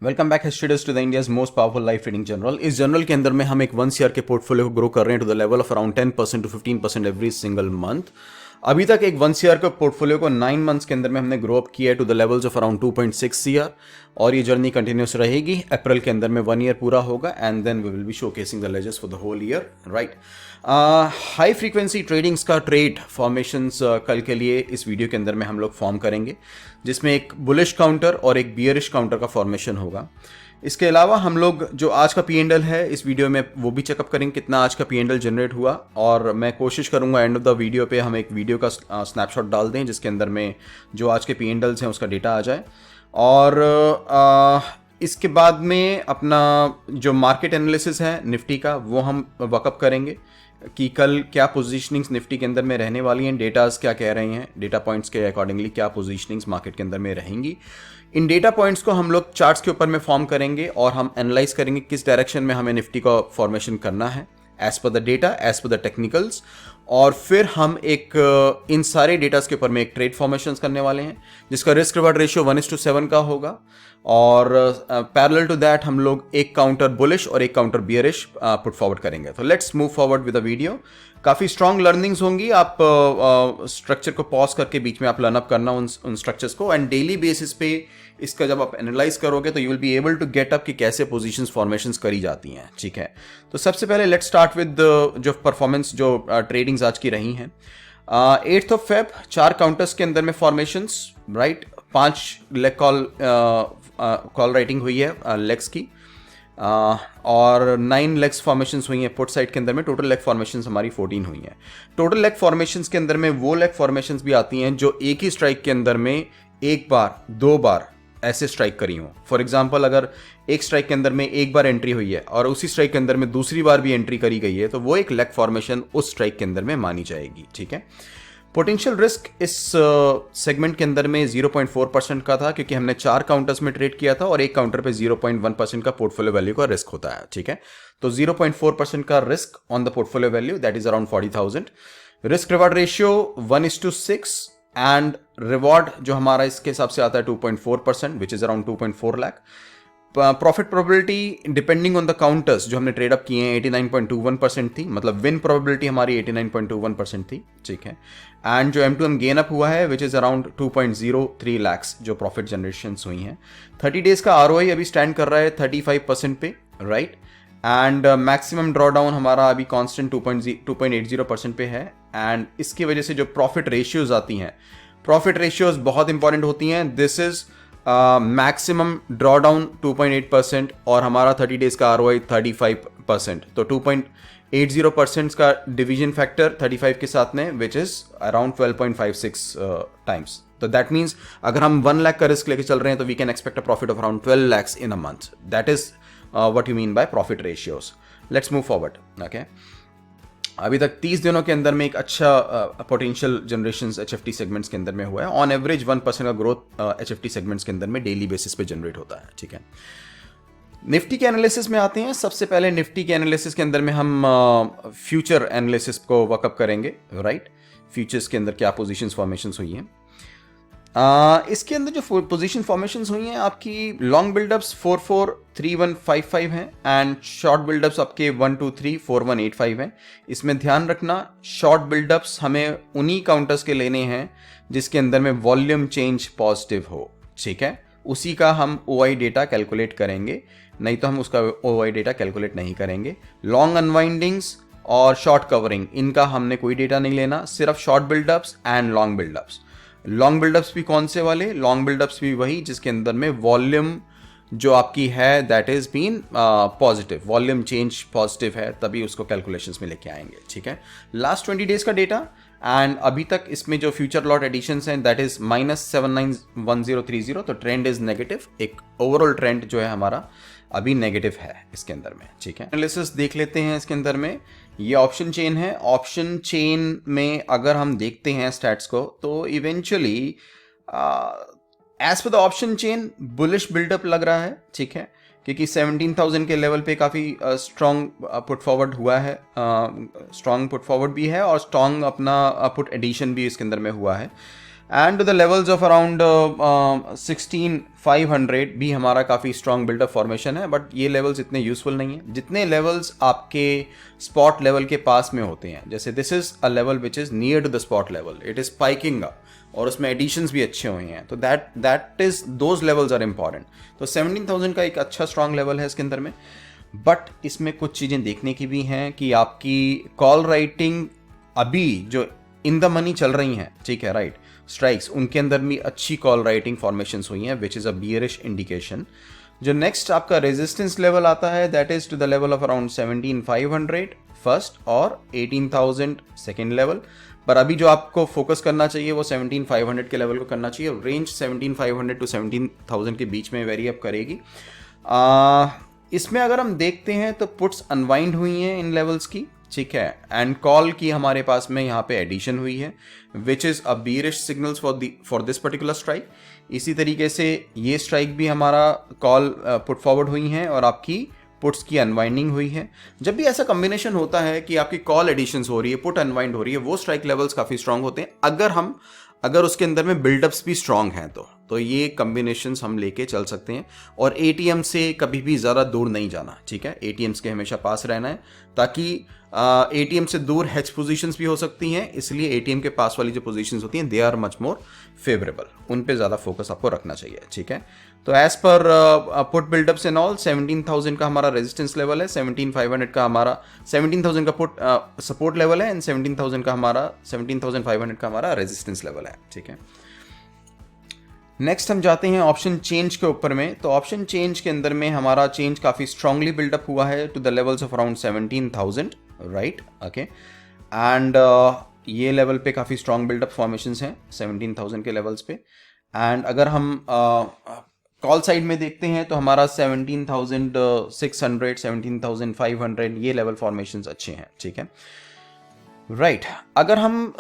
Welcome back students to the India's most powerful life trading journal. इस journal के अंदर में हम एक 1 CR के पोर्टफोलियो को ग्रो कर रहे हैं to the level of around 10% to 15% every single month. अभी तक एक 1 CR के पोर्टफोलियो को 9 मंथ्स के अंदर में हमने ग्रो अप किया है to the levels of around 2.6 CR और ये जर्नी कंटिन्यूस रहेगी। अप्रैल के अंदर में 1 ईयर पूरा होगा and then we will be showcasing the लेजेस for the whole year, right. High frequency tradings का ट्रेड फॉर्मेशंस कल के लिए इस वीडियो के अंदर में हम लोग फॉर्म करेंगे, जिसमें एक बुलिश काउंटर और एक बियरिश काउंटर का फॉर्मेशन होगा। इसके अलावा हम लोग जो आज का P&L है इस वीडियो में वो भी चेकअप करेंगे कितना आज का P&L जनरेट हुआ, और मैं कोशिश करूंगा एंड ऑफ द वीडियो पे हम एक वीडियो का स्नैपशॉट डाल दें जिसके अंदर में जो आज के P&Ls हैं उसका डेटा आ जाए। और इसके बाद में अपना जो मार्केट एनालिसिस है निफ्टी का वो हम वर्कअप करेंगे कि कल क्या पोजीशनिंग्स निफ्टी के अंदर में रहने वाली हैं, डेटाज क्या कह रहे हैं, डेटा पॉइंट्स के अकॉर्डिंगली क्या पोजीशनिंग्स मार्केट के अंदर में रहेंगी। इन डेटा पॉइंट्स को हम लोग चार्ट्स के ऊपर में फॉर्म करेंगे और हम एनालाइज करेंगे किस डायरेक्शन में हमें निफ्टी का फॉर्मेशन करना है as per the data, as per the technicals. और फिर हम एक इन सारे डेटास के ऊपर में एक ट्रेड फॉर्मेशंस करने वाले हैं जिसका रिस्क रिवार्ड रेशियो 1:7 का होगा। और पैरेलल टू दैट हम लोग एक काउंटर बुलिश और एक काउंटर बियरिश पुट फॉरवर्ड करेंगे। तो let's move forward with the video. काफ़ी स्ट्रॉन्ग लर्निंग्स होंगी, आप स्ट्रक्चर को पॉज करके बीच में आप लर्न अप करना उन स्ट्रक्चर्स को, एंड डेली बेसिस पे इसका जब आप एनालाइज करोगे तो you will be able to get up कि कैसे पोजीशंस फॉर्मेशंस करी जाती हैं, ठीक है। तो सबसे पहले लेट्स स्टार्ट विद जो परफॉर्मेंस जो ट्रेडिंग्स आज की रही हैं। 8th of Feb 4 काउंटर्स के अंदर में formations, right. 5 leg call writing हुई है लेग्स की, और 9 लेग्स फॉर्मेशंस हुई हैं पुट साइड के अंदर में। टोटल लेग फॉर्मेशंस हमारी 14 हुई हैं। टोटल लेग फॉर्मेशंस के अंदर में वो लेग फॉर्मेशंस भी आती हैं जो एक ही स्ट्राइक के अंदर में एक बार 2 बार ऐसे स्ट्राइक करी हो। फॉर एग्जाम्पल अगर एक स्ट्राइक के अंदर में एक बार एंट्री हुई है और उसी स्ट्राइक के अंदर में दूसरी बार भी एंट्री करी गई है तो वो एक लेग फॉर्मेशन उस स्ट्राइक के अंदर में मानी जाएगी, ठीक है। पोटेंशियल रिस्क इस सेगमेंट के अंदर में 0.4% का था क्योंकि हमने 4 काउंटर्स में ट्रेड किया था और एक काउंटर पे 0.1% का पोर्टफोलियो वैल्यू का रिस्क होता है, ठीक है। तो 0.4% का risk on the portfolio value, that is around 40,000। Risk reward ratio 1:6 and reward जो हमारा इसके हिसाब से आता है 2.4%, which is around 2.4 lakh. Profit probability depending on the counters जो हमने ट्रेड अप किए हैं 89.21% थी, मतलब विन प्रोबेबिलिटी हमारी 89.21% थी, ठीक है। एंड जो M2M गेन अप हुआ है विच इज अराउंड 2.03 लाख्स जो प्रॉफिट जनरेशन हुई हैं। 30 डेज का ROI अभी स्टैंड कर रहा है 35% पे, राइट। एंड मैक्सिमम ड्रॉडाउन हमारा अभी कांस्टेंट 2.80% पे है। एंड इसकी वजह से जो प्रॉफिट रेशियोज आती हैं, प्रॉफिट रेशियोज बहुत इंपॉर्टेंट होती हैं। दिस इज मैक्सिमम ड्रॉडाउन 2.8% और हमारा 30 डेज का ROI 35%, तो 2.80% का डिवीजन फैक्टर 35 के साथ में विच इज अराउंड 12.56 टाइम्स। तो दैट मीन्स अगर हम 1 लाख का रिस्क लेके चल रहे हैं तो we can expect a profit of around 12 lakhs in a month. That is what you mean by profit ratios. Let's move forward, okay. अभी तक 30 दिनों के अंदर में एक अच्छा पोटेंशियल जनरेशन HFT सेगमेंट्स के अंदर में हुआ है। ऑन एवरेज 1% का ग्रोथ HFT सेगमेंट्स के अंदर में डेली बेसिस पे जनरेट होता है, ठीक है। निफ्टी के एनालिसिस में आते हैं। सबसे पहले निफ्टी के एनालिसिस के अंदर में हम फ्यूचर एनालिसिस को वर्कअप करेंगे, राइट। फ्यूचर्स के अंदर क्या पोजीशंस फॉर्मेशंस हुई हैं। इसके अंदर जो पोजीशन फॉर्मेशंस हुई हैं आपकी लॉन्ग बिल्डअप्स 443155 हैं एंड शॉर्ट बिल्डअप्स आपके 1234185 हैं। इसमें ध्यान रखना शॉर्ट बिल्डअप्स हमें उन्हीं काउंटर्स के लेने हैं जिसके अंदर में वॉल्यूम चेंज पॉजिटिव हो, ठीक है। उसी का हम OI डेटा कैलकुलेट करेंगे, नहीं तो हम उसका OI डेटा कैलकुलेट नहीं करेंगे। लॉन्ग अनवाइंडिंग्स और शॉर्ट कवरिंग इनका हमने कोई डेटा नहीं लेना, सिर्फ शॉर्ट बिल्डअप्स एंड लॉन्ग बिल्डअप्स। लॉन्ग बिल्डअप्स भी कौन से वाले? लॉन्ग बिल्डअप्स भी वही जिसके अंदर में वॉल्यूम जो आपकी है that is been positive, volume change positive है, तभी उसको कैलकुलेशंस में लेके आएंगे, ठीक है। लास्ट 20 डेज का डेटा एंड अभी तक इसमें जो फ्यूचर लॉट एडिशंस हैं दैट इज -791030, तो ट्रेंड इज नेगेटिव। एक ओवरऑल ट्रेंड जो है हमारा अभी नेगेटिव है इसके अंदर में, ठीक है। एनालिसिस देख लेते हैं इसके अंदर में। ये ऑप्शन चेन है। ऑप्शन चेन में अगर हम देखते हैं स्टैट्स को तो eventually as per the option chain bullish buildup लग रहा है, ठीक है, क्योंकि 17,000 के लेवल पे काफ़ी स्ट्रॉन्ग पुट फॉरवर्ड हुआ है, स्ट्रॉन्ग पुट फॉरवर्ड भी है और स्ट्रॉन्ग अपना पुट एडिशन भी इसके अंदर में हुआ है। And to the levels of around 16,500 भी हमारा काफ़ी स्ट्रॉन्ग बिल्डअप फॉर्मेशन है, बट ये लेवल्स इतने यूजफुल नहीं है जितने लेवल्स आपके स्पॉट लेवल के पास में होते हैं. जैसे this is a level which is near to the spot level, it is spiking up और उसमें एडिशंस भी अच्छे हुए हैं, तो that is those levels are important. तो 17,000 का एक अच्छा स्ट्रॉन्ग लेवल है इसके अंदर में. बट इसमें कुछ चीज़ें देखने की भी हैं कि आपकी कॉल राइटिंग अभी जो इन द मनी चल रही हैं, ठीक है, राइट, स्ट्राइक्स, उनके अंदर भी अच्छी कॉल राइटिंग फॉर्मेशंस हुई हैं, which is a bearish indication. जो नेक्स्ट आपका रेजिस्टेंस लेवल आता है that is to the level of around 17,500 first और 18,000 सेकेंड लेवल. पर अभी जो आपको फोकस करना चाहिए वो 17,500 के लेवल को करना चाहिए. रेंज 17,500 टू 17,000 के बीच में वेरी अप करेगी. इसमें अगर हम देखते हैं तो पुट्स अनवाइंड हुई हैं इन लेवल्स की, ठीक है, एंड कॉल की हमारे पास में यहाँ पे एडिशन हुई है विच is a bearish signals for this particular strike. इसी तरीके से ये स्ट्राइक भी हमारा कॉल पुट फॉरवर्ड हुई हैं और आपकी पुट्स की अनवाइंडिंग हुई है. जब भी ऐसा कॉम्बिनेशन होता है कि आपकी कॉल एडिशंस हो रही है, पुट अनवाइंड हो रही है, वो स्ट्राइक लेवल्स काफ़ी स्ट्रांग होते हैं अगर उसके अंदर में बिल्डअप्स भी स्ट्रांग हैं तो ये कॉम्बिनेशंस हम लेके चल सकते हैं. और एटीएम से कभी भी ज़्यादा दूर नहीं जाना, ठीक है, एटीएम्स के हमेशा पास रहना है ताकि एटीएम से दूर हेज पोजीशंस भी हो सकती हैं, इसलिए एटीएम के पास वाली जो पोजीशंस होती हैं they are much more favourable, उन पे ज़्यादा फोकस आपको रखना चाहिए, ठीक है. तो as per put बिल्डअप्स and all 17,000 का हमारा रेजिस्टेंस लेवल है, 17,500 का हमारा 17,000 का पुट सपोर्ट लेवल है एंड 17,500 का हमारा रेजिस्टेंस लेवल है, ठीक है. नेक्स्ट हम जाते हैं ऑप्शन चेंज के ऊपर में. तो ऑप्शन चेंज के अंदर में हमारा चेंज काफ़ी स्ट्रांगली बिल्डअप हुआ है to the levels of around 17,000, right, okay. And ये लेवल पे काफ़ी स्ट्रांग बिल्डअप फॉर्मेशंस हैं 17,000 के लेवल्स पे. एंड अगर हम कॉल साइड में देखते हैं तो हमारा 17,600 17,500 ये लेवल फॉर्मेशंस अच्छे हैं, ठीक है, राइट. अगर हम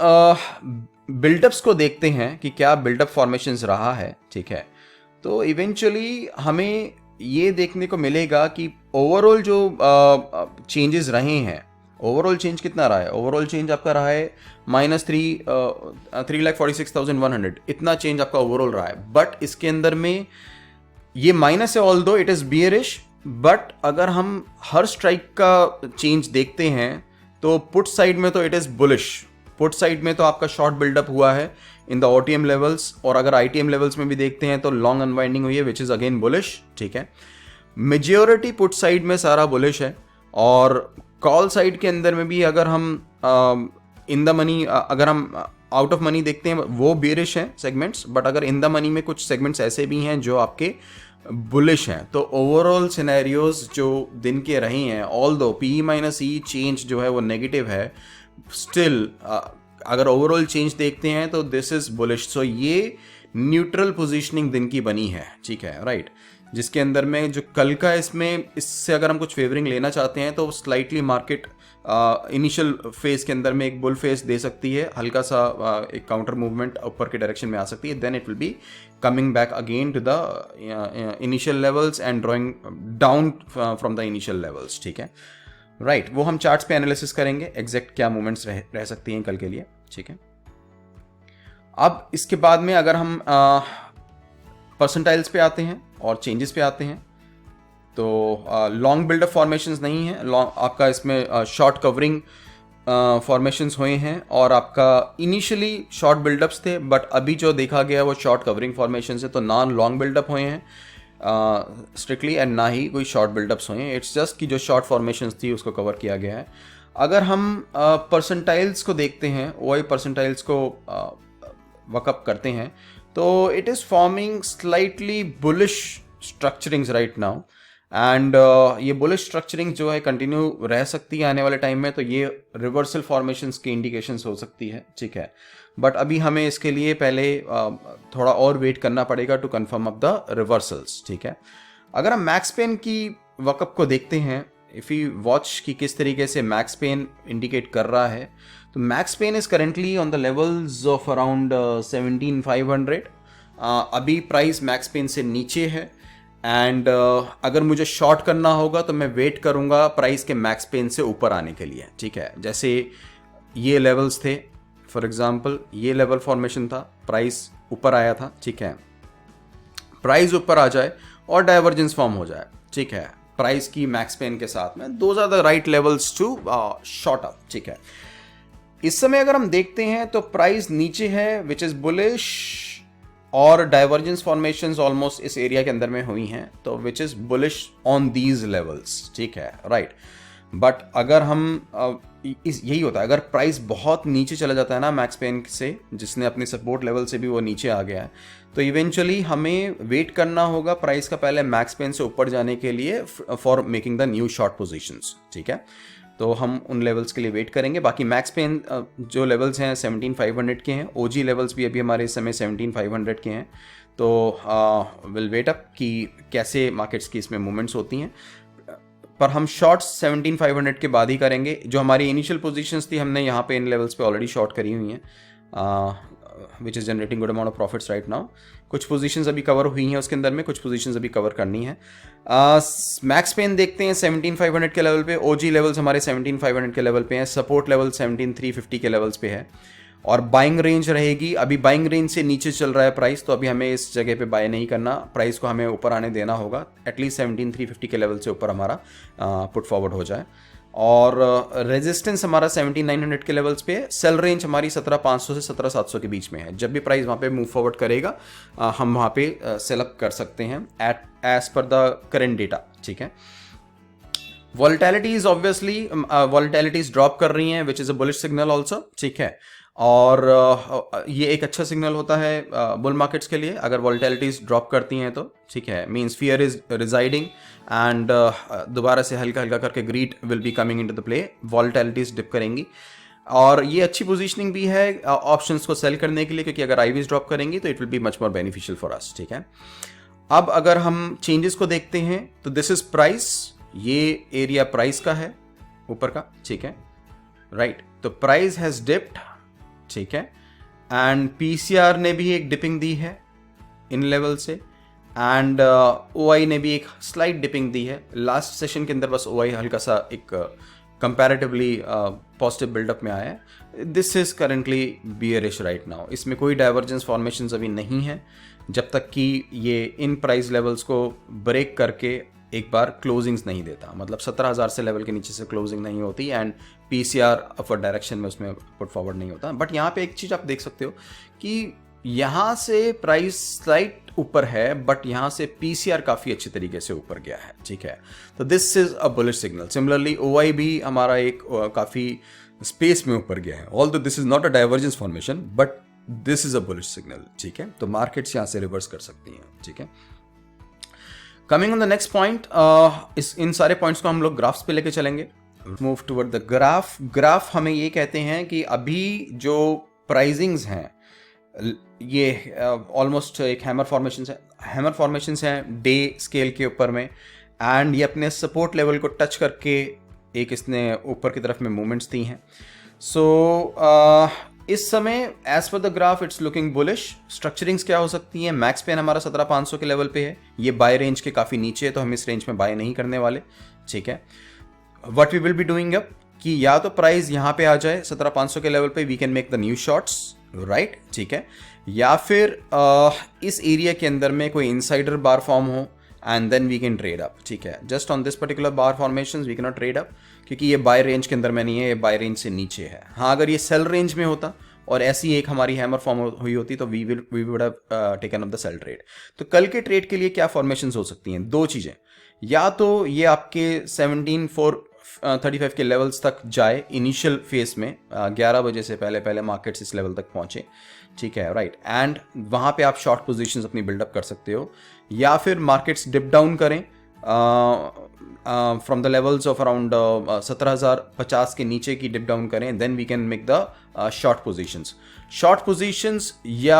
बिल्डअप्स को देखते हैं कि क्या बिल्डअप फॉर्मेशंस रहा है, ठीक है, तो इवेंचुअली हमें ये देखने को मिलेगा कि ओवरऑल जो चेंजेस रहे हैं, ओवरऑल चेंज कितना रहा है, ओवरऑल चेंज आपका रहा है -3,46,100, इतना चेंज आपका ओवरऑल रहा है. बट इसके अंदर में ये माइनस है, ऑल दो इट इज़ बियरिश, बट अगर हम हर स्ट्राइक का चेंज देखते हैं तो पुट साइड में तो it is bullish. Put side में तो आपका शॉर्ट बिल्डअप हुआ है इन द ओटीएम लेवल्स, और अगर आईटीएम लेवल्स में भी देखते हैं तो लॉन्ग अनवाइंडिंग हुई है विच इज़ अगेन बुलिश, ठीक है. मेजॉरिटी पुट साइड में सारा बुलिश है. और कॉल साइड के अंदर में भी अगर हम इन द मनी, अगर हम आउट ऑफ मनी देखते हैं वो बेरिश हैं सेगमेंट्स, बट अगर इन द मनी में कुछ सेगमेंट्स ऐसे भी हैं जो आपके बुलिश हैं. तो ओवरऑल सिनेरियोज जो दिन के रहे हैं, ऑल दो PE-E चेंज जो है वो नेगेटिव है, स्टिल अगर ओवरऑल चेंज देखते हैं तो दिस इज बुलिश. सो ये न्यूट्रल पोजीशनिंग दिन की बनी है, ठीक है, राइट, जिसके अंदर में जो कल का इससे अगर हम कुछ फेवरिंग लेना चाहते हैं तो स्लाइटली मार्केट इनिशियल फेज के अंदर में एक बुल फेस दे सकती है, हल्का सा एक काउंटर मूवमेंट ऊपर के डायरेक्शन में आ सकती है, then it will be coming back again to the initial levels and drawing down from the initial levels, ठीक है, राइट. वो हम चार्ट्स पे एनालिसिस करेंगे एग्जैक्ट क्या मूवमेंट्स रह सकती हैं कल के लिए, ठीक है. अब इसके बाद में अगर हम परसेंटाइल्स पे आते हैं और चेंजेस पे आते हैं तो लॉन्ग बिल्डअप फॉर्मेशंस नहीं है, आपका इसमें शॉर्ट कवरिंग फॉर्मेशंस हुए हैं और आपका इनिशियली शॉर्ट बिल्डअप्स थे, बट अभी जो देखा गया वो शॉर्ट कवरिंग फॉर्मेशन है, तो नॉन लॉन्ग बिल्डअप हुए हैं स्ट्रिक्टली एंड ना ही कोई शॉर्ट बिल्डअप्स हुए हैं. इट्स जस्ट कि जो शॉर्ट फॉर्मेशंस थी उसको कवर किया गया है. अगर हम परसेंटाइल्स को देखते हैं, वही परसेंटाइल्स को वर्कअप करते हैं तो it is forming slightly bullish structurings right now. And ये बुलिश स्ट्रक्चरिंग जो है कंटिन्यू रह सकती है आने वाले टाइम में, तो ये रिवर्सल फॉर्मेशंस की इंडिकेशंस हो सकती है, ठीक है. बट अभी हमें इसके लिए पहले थोड़ा और वेट करना पड़ेगा to confirm up the reversals, ठीक है. अगर हम मैक्स पेन की वर्कअप को देखते हैं, इफ़ यू वॉच कि किस तरीके से मैक्स पेन इंडिकेट कर रहा है, तो max pain is currently on the levels of around 17,500. अभी प्राइस मैक्स पेन से नीचे है एंड अगर मुझे शॉर्ट करना होगा तो मैं वेट करूंगा प्राइस के मैक्स पेन से ऊपर आने के लिए, ठीक है. जैसे ये लेवल्स थे, फॉर एग्जांपल ये लेवल फॉर्मेशन था प्राइस ऊपर आया था, ठीक है, प्राइस ऊपर आ जाए और डाइवर्जेंस फॉर्म हो जाए, ठीक है, प्राइस की मैक्स पेन के साथ में, those are the right levels to short up, ठीक है। इस समय अगर हम देखते हैं तो प्राइस नीचे है विच इज बुलिश, और डाइवर्जेंस फॉर्मेशंस ऑलमोस्ट इस एरिया के अंदर में हुई हैं, तो which is bullish on these levels, ठीक है, राइट। बट अगर हम यही होता है, अगर प्राइस बहुत नीचे चला जाता है ना मैक्स पेन से, जिसने अपने सपोर्ट लेवल से भी वो नीचे आ गया है, तो इवेंचुअली हमें वेट करना होगा प्राइस का पहले मैक्स पेन से ऊपर जाने के लिए for making the new short positions, ठीक है। तो हम उन लेवल्स के लिए वेट करेंगे। बाकी मैक्स पेन जो लेवल्स हैं 17,500 के हैं, ओजी लेवल्स भी अभी हमारे इस समय 17,500 के हैं। तो विल वेट अप कि कैसे मार्केट्स की इसमें मूवमेंट्स होती हैं, पर हम शॉर्ट्स 17,500 के बाद ही करेंगे। जो हमारी इनिशियल पोजीशंस थी हमने यहाँ पे इन लेवल्स पे ऑलरेडी शॉर्ट करी हुई हैं, which is generating good amount of profits right now. कुछ पोजीशंस अभी कवर हुई हैं उसके अंदर में, कुछ पोजीशंस अभी कवर करनी है। मैक्स पेन देखते हैं 17,500 के लेवल पे, ओजी लेवल्स हमारे 17,500 के लेवल पे हैं, सपोर्ट लेवल 17,350 के लेवल्स पे है, और बाइंग रेंज रहेगी। अभी बाइंग रेंज से नीचे चल रहा है प्राइस, तो अभी हमें इस जगह पे बाय नहीं करना, प्राइस को हमें ऊपर आने देना होगा, एटलीस्ट 17,350 के लेवल से ऊपर हमारा पुट फॉरवर्ड हो जाए। और रेजिस्टेंस हमारा 17,900 के लेवल्स पे है। सेल रेंज हमारी 17,500 से 17,700 के बीच में है। जब भी प्राइस वहाँ पे मूव फॉरवर्ड करेगा हम वहाँ पे सेलेक्ट कर सकते हैं at as per the current data, ठीक है। वॉलेटिलिटीज ऑब्वियसली वॉलेटिलिटीज ड्रॉप कर रही हैं, which is a bullish signal also, ठीक है। और ये एक अच्छा सिग्नल होता है बुल मार्केट्स के लिए, अगर वॉलेटिलिटीज ड्रॉप करती हैं तो, ठीक है, means fear is residing and दोबारा से हल्का हल्का करके greed will be coming into the play, volatilities dip करेंगी। और ये अच्छी पोजीशनिंग भी है ऑप्शंस को सेल करने के लिए, क्योंकि अगर आईवीज ड्रॉप करेंगी तो it will be much more beneficial for us, ठीक है। अब अगर हम चेंजेस को देखते हैं तो दिस इज प्राइस, ये एरिया प्राइस का है ऊपर का, ठीक है, राइट। तो प्राइस हैज डिप्ड, ठीक है, एंड पीसीआर ने भी एक डिपिंग दी है इन लेवल से, एंड ओआई ने भी एक स्लाइट डिपिंग दी है। लास्ट सेशन के अंदर बस ओआई हल्का सा एक कंपैरेटिवली पॉजिटिव बिल्डअप में आया है। This is currently bearish right now. इसमें कोई डाइवर्जेंस फॉर्मेशंस अभी नहीं है जब तक कि ये इन प्राइस लेवल्स को ब्रेक करके एक बार क्लोजिंग्स नहीं देता, मतलब 17,000 से लेवल के नीचे से क्लोजिंग नहीं होती, एंड पीसीआर अपवर्ड डायरेक्शन में उसमें पुट फॉरवर्ड नहीं होता। बट यहाँ पे एक चीज़ आप देख सकते हो कि यहाँ से प्राइस स्लाइट ऊपर है, बट यहाँ से पीसीआर काफ़ी अच्छे तरीके से ऊपर गया है, ठीक है। तो this is a bullish signal. Similarly OI भी हमारा एक काफ़ी स्पेस में ऊपर गया है, although this is not a divergence formation, but this is a bullish signal, ठीक है। तो मार्केट्स यहाँ से रिवर्स कर सकती हैं, ठीक है। Coming on the next point, इन सारे पॉइंट्स को हम लोग ग्राफ्स पे लेके चलेंगे। Move toward the graph. Graph हमें ये कहते हैं कि अभी जो प्राइसिंग्स हैं ये ऑलमोस्ट एक हैमर फॉर्मेशंस हैं डे स्केल के ऊपर में, एंड ये अपने सपोर्ट लेवल को टच करके एक इसने ऊपर की तरफ में मूवमेंट्स दी हैं। सो इस समय as per the graph it's looking bullish. Structurings क्या हो सकती हैं? मैक्स पेन हमारा 17,500 के लेवल पे है, ये बाय रेंज के काफ़ी नीचे है, तो हम इस रेंज में बाय नहीं करने वाले, ठीक है। What we will be doing अब कि या तो प्राइस यहाँ पे आ जाए 17,500 के लेवल पे, we can make the new shorts, right, ठीक है, या फिर इस एरिया के अंदर में कोई इनसाइडर बार फॉर्म हो and then we can trade up, ठीक है। Just on this particular bar formation we can not trade up, क्योंकि ये बाय रेंज के अंदर में नहीं है, ये बाय रेंज से नीचे है। हाँ, अगर ये सेल रेंज में होता और ऐसी एक हमारी हैमर फॉर्म हुई होती तो we would have taken up the sell trade. तो कल के ट्रेड के लिए क्या फॉर्मेशंस हो सकती हैं? दो चीज़ें, या तो ये आपके 17,435 के लेवल्स तक जाए इनिशियल फेस में, 11 बजे से पहले पहले मार्केट्स इस लेवल तक पहुंचे, ठीक है, राइट, एंड वहाँ पे आप शॉर्ट पोजीशंस अपनी बिल्डअप कर सकते हो, या फिर मार्केट्स डिप डाउन करें from the levels of around 17,050 के नीचे की डिप डाउन करें, then we can make the short positions या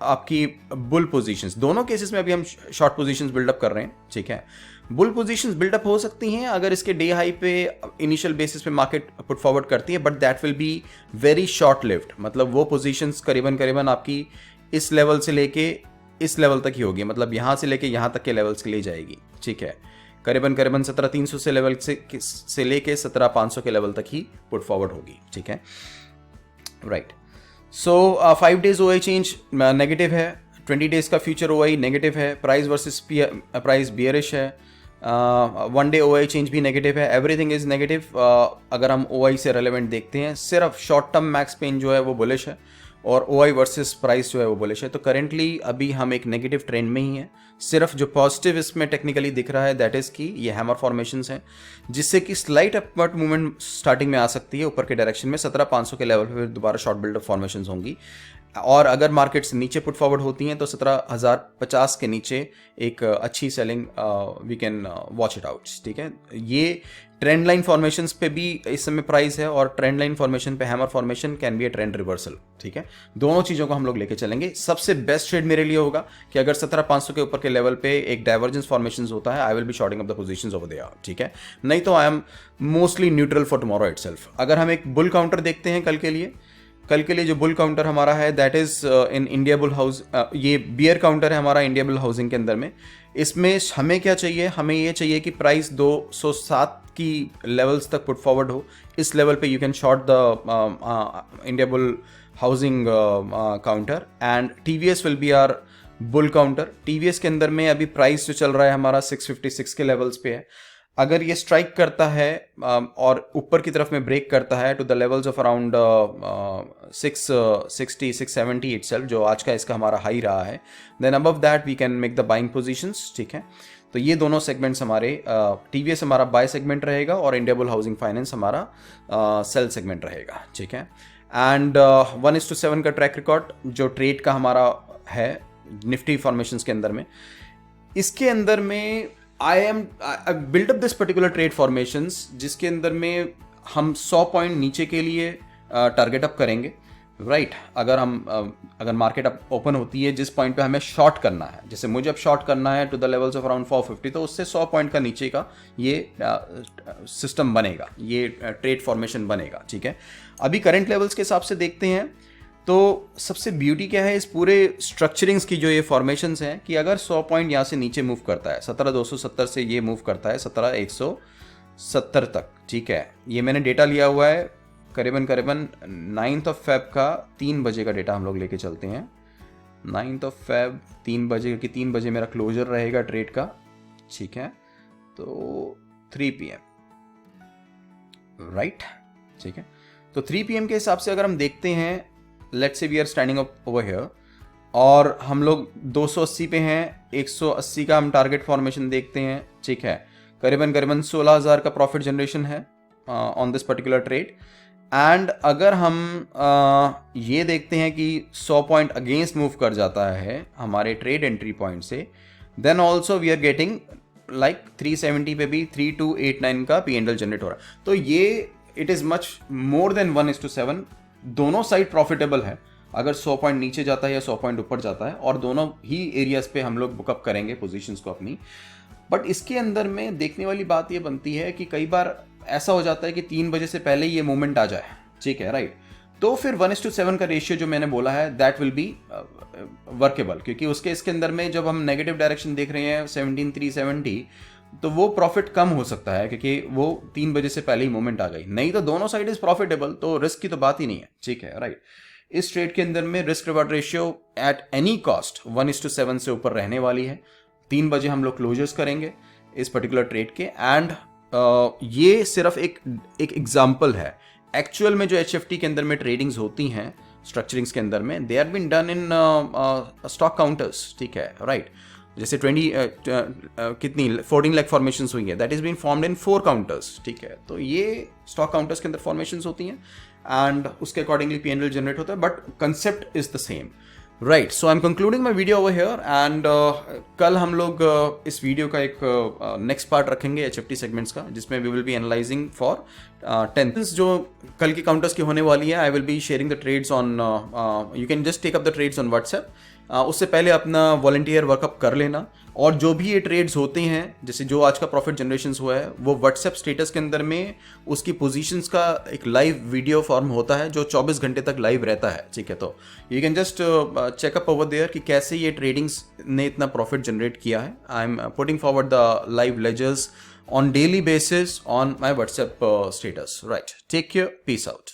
आपकी बुल पोजीशंस। दोनों केसेस में अभी हम शॉर्ट पोजीशंस बिल्डअप कर रहे हैं, ठीक है। बुल पोजीशंस बिल्डअप हो सकती हैं अगर इसके डे हाई पे इनिशियल बेसिस पे मार्केट पुट फॉरवर्ड करती है, but that will be very short lived, मतलब वो पोजीशंस करीबन आपकी इस लेवल से लेके इस लेवल तक ही होगी, मतलब यहाँ से लेके यहाँ तक के लेवल्स के लिए जाएगी, ठीक है। करीबन 17,300 से लेवल से लेके 17,500 के लेवल तक ही पुट फॉरवर्ड होगी, ठीक है, राइट। सो 5 डेज OI चेंज नेगेटिव है, 20 डेज का फ्यूचर OI नेगेटिव है, प्राइस वर्सेस प्राइस बियरिश है, 1 डे OI चेंज भी नेगेटिव है, एवरीथिंग इज नेगेटिव। अगर हम OI से रेलेवेंट देखते हैं, सिर्फ शॉर्ट टर्म मैक्स पेन जो है वो बुलिश है और OI वर्सेस प्राइस जो है वो बुलिश है। तो करेंटली अभी हम एक नेगेटिव ट्रेंड में ही हैं। सिर्फ जो पॉजिटिव इसमें टेक्निकली दिख रहा है दैट इज़ कि ये हैमर फॉर्मेशंस हैं, जिससे कि स्लाइट अपवर्ड मूवमेंट स्टार्टिंग में आ सकती है ऊपर के डायरेक्शन में। 17,500 के लेवल पे दोबारा शॉर्ट बिल्डअप फॉर्मेशंस होंगी, और अगर मार्केट्स नीचे पुट फॉरवर्ड होती हैं तो 17,050 के नीचे एक अच्छी selling we can watch it out. ठीक है, ये ट्रेंड लाइन फॉर्मेशंस पे भी इस समय प्राइस है, और ट्रेंड लाइन फॉर्मेशन पे hammer formation can be A trend reversal. ठीक है, दोनों चीज़ों को हम लोग लेके चलेंगे। सबसे बेस्ट ट्रेड मेरे लिए होगा कि अगर 17,500 के ऊपर के लेवल पे एक डाइवर्जेंस फॉर्मेशन होता है, I will be shorting up the positions over there. ठीक है, नहीं तो I am mostly neutral for tomorrow itself. अगर हम एक बुल काउंटर देखते हैं कल के लिए जो बुल काउंटर हमारा है that is in India bull house, ये बियर काउंटर है हमारा इंडिया बुल हाउसिंग के अंदर में। इसमें हमें क्या चाहिए, हमें ये चाहिए कि प्राइस 207 की लेवल्स तक पुट फॉरवर्ड हो। इस लेवल पे you can short the India bull housing counter, and TVS will be our bull counter. TVS के अंदर में अभी प्राइस जो चल रहा है हमारा 656 के लेवल्स पे है। अगर ये स्ट्राइक करता है और ऊपर की तरफ में ब्रेक करता है to the levels of around 660 670 itself, जो आज का इसका हमारा हाई रहा है, then above that we can make the buying positions. ठीक है, तो ये दोनों सेगमेंट्स हमारे TVS हमारा बाय सेगमेंट रहेगा और इंडिया बुल हाउसिंग फाइनेंस हमारा सेल सेगमेंट रहेगा। ठीक है, एंड 1:7 का ट्रैक रिकॉर्ड जो ट्रेड का हमारा है निफ्टी फॉर्मेशंस के अंदर में, इसके अंदर में I built up this particular trade formations, जिसके अंदर में हम 100 पॉइंट नीचे के लिए टारगेट अप करेंगे। राइट, अगर मार्केट अप ओपन होती है जिस पॉइंट पे हमें शॉर्ट करना है, जैसे मुझे अब शॉर्ट करना है to the levels of around 450, तो उससे 100 पॉइंट का नीचे का ये सिस्टम बनेगा, ये ट्रेड फॉर्मेशन बनेगा। ठीक है, अभी करंट लेवल्स के हिसाब से देखते हैं तो सबसे ब्यूटी क्या है इस पूरे स्ट्रक्चरिंग्स की, जो ये फॉर्मेशंस हैं, कि अगर 100 पॉइंट यहाँ से नीचे मूव करता है, 17,270 से ये मूव करता है 17,170 तक। ठीक है, ये मैंने डेटा लिया हुआ है करीबन 9th ऑफ फेब का 3 बजे का डेटा हम लोग लेके चलते हैं। 9th ऑफ फेब 3 बजे, क्योंकि 3 बजे मेरा क्लोजर रहेगा ट्रेड का। ठीक है, तो 3 PM, राइट। ठीक है, तो 3 PM के हिसाब से अगर हम देखते हैं, let's say we are standing up over here और हम लोग 280 पे हैं, 180 का हम टारगेट फॉर्मेशन देखते हैं। ठीक है, करीबन 16,000 का प्रॉफिट जनरेशन है on this particular trade. And अगर हम ये देखते हैं कि 100 पॉइंट अगेंस्ट मूव कर जाता है हमारे ट्रेड एंट्री पॉइंट से, then also we are getting like 370 पे भी 3289 का P&L जनरेट हो रहा है। तो ये it is much more than 1:7, दोनों साइड प्रॉफिटेबल है। अगर 100 पॉइंट नीचे जाता है या 100 पॉइंट ऊपर जाता है, और दोनों ही एरियाज पे हम लोग बुकअप करेंगे पोजीशंस को अपनी। बट इसके अंदर में देखने वाली बात ये बनती है कि कई बार ऐसा हो जाता है कि 3 बजे से पहले ये मूवमेंट आ जाए। ठीक है, राइट, तो फिर 1:7 का रेशियो जो मैंने बोला है दैट विल बी वर्केबल, क्योंकि उसके इसके अंदर में जब हम नेगेटिव डायरेक्शन देख रहे हैं 17,370, तो वो प्रॉफिट कम हो सकता है क्योंकि वो 3 बजे से पहले ही मूवमेंट आ गई। नहीं तो दोनों साइड इज प्रॉफिटेबल, तो रिस्क की तो बात ही नहीं है। ठीक है, राइट, इस ट्रेड के अंदर में risk reward ratio at any cost 1:7 से ऊपर रहने वाली है। 3 बजे हम लोग क्लोजर्स करेंगे इस पर्टिकुलर ट्रेड के। एंड ये सिर्फ एक एग्जाम्पल है। एक्चुअल में जो HFT के अंदर में ट्रेडिंग्स होती हैं स्ट्रक्चरिंग्स के अंदर में, they are been done in stock counters. ठीक है, राइट, जैसे 14 लाख फॉर्मेशंस हुई है, that is been formed in 4 counters. ठीक है, तो ये स्टॉक काउंटर्स के अंदर फॉर्मेशंस होती हैं एंड उसके अकॉर्डिंगली P&L जनरेट होता है, but concept is the same. Right, so I am concluding my video over here, and कल हम लोग इस वीडियो का एक नेक्स्ट पार्ट रखेंगे HFT सेगमेंट्स का, जिसमें we will be analysing for 10 जो कल की काउंटर्स की होने वाली है। I will be sharing the trades on, you can just take up the trades on WhatsApp. उससे पहले अपना वॉलंटियर वर्कअप कर लेना, और जो भी ये ट्रेड्स होते हैं, जैसे जो आज का प्रॉफिट जनरेशन हुआ है, वो व्हाट्सएप स्टेटस के अंदर में उसकी पोजीशंस का एक लाइव वीडियो फॉर्म होता है जो 24 घंटे तक लाइव रहता है। ठीक है, तो you can just check up over there कि कैसे ये ट्रेडिंग्स ने इतना प्रॉफिट जनरेट किया है। I am putting forward the live ledgers on daily basis on my WhatsApp status. Right, take care, peace out.